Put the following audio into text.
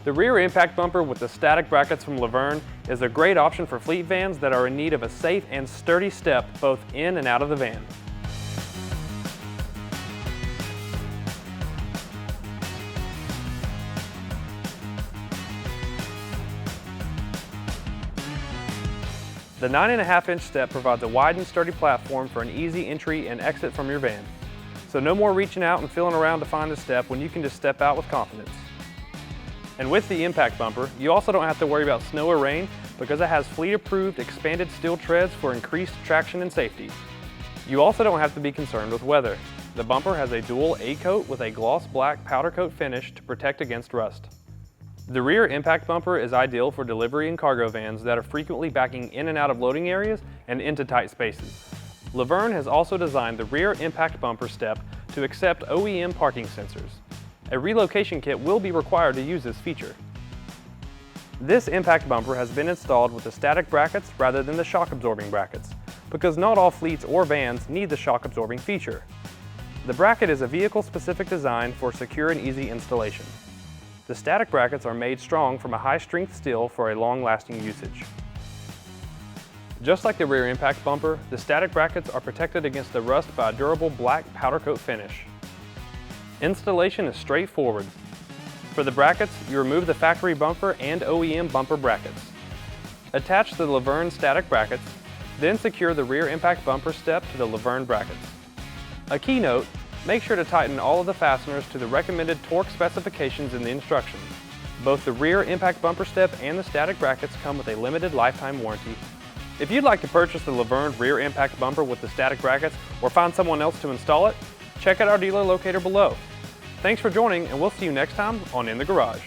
The rear impact bumper with the static brackets from Luvurne is a great option for fleet vans that are in need of a safe and sturdy step both in and out of the van. The 9.5-inch step provides a wide and sturdy platform for an easy entry and exit from your van. So no more reaching out and feeling around to find the step when you can just step out with confidence. And with the impact bumper, you also don't have to worry about snow or rain because it has fleet-approved expanded steel treads for increased traction and safety. You also don't have to be concerned with weather. The bumper has a dual A-coat with a gloss black powder coat finish to protect against rust. The rear impact bumper is ideal for delivery and cargo vans that are frequently backing in and out of loading areas and into tight spaces. Luvurne has also designed the rear impact bumper step to accept OEM parking sensors. A relocation kit will be required to use this feature. This impact bumper has been installed with the static brackets rather than the shock absorbing brackets, because not all fleets or vans need the shock absorbing feature. The bracket is a vehicle-specific design for secure and easy installation. The static brackets are made strong from a high-strength steel for a long-lasting usage. Just like the rear impact bumper, the static brackets are protected against the rust by a durable black powder coat finish. Installation is straightforward. For the brackets, you remove the factory bumper and OEM bumper brackets. Attach the Luvurne static brackets, then secure the rear impact bumper step to the Luvurne brackets. A key note: make sure to tighten all of the fasteners to the recommended torque specifications in the instructions. Both the rear impact bumper step and the static brackets come with a limited lifetime warranty. If you'd like to purchase the Luvurne rear impact bumper with the static brackets or find someone else to install it, check out our dealer locator below. Thanks for joining, and we'll see you next time on In the Garage.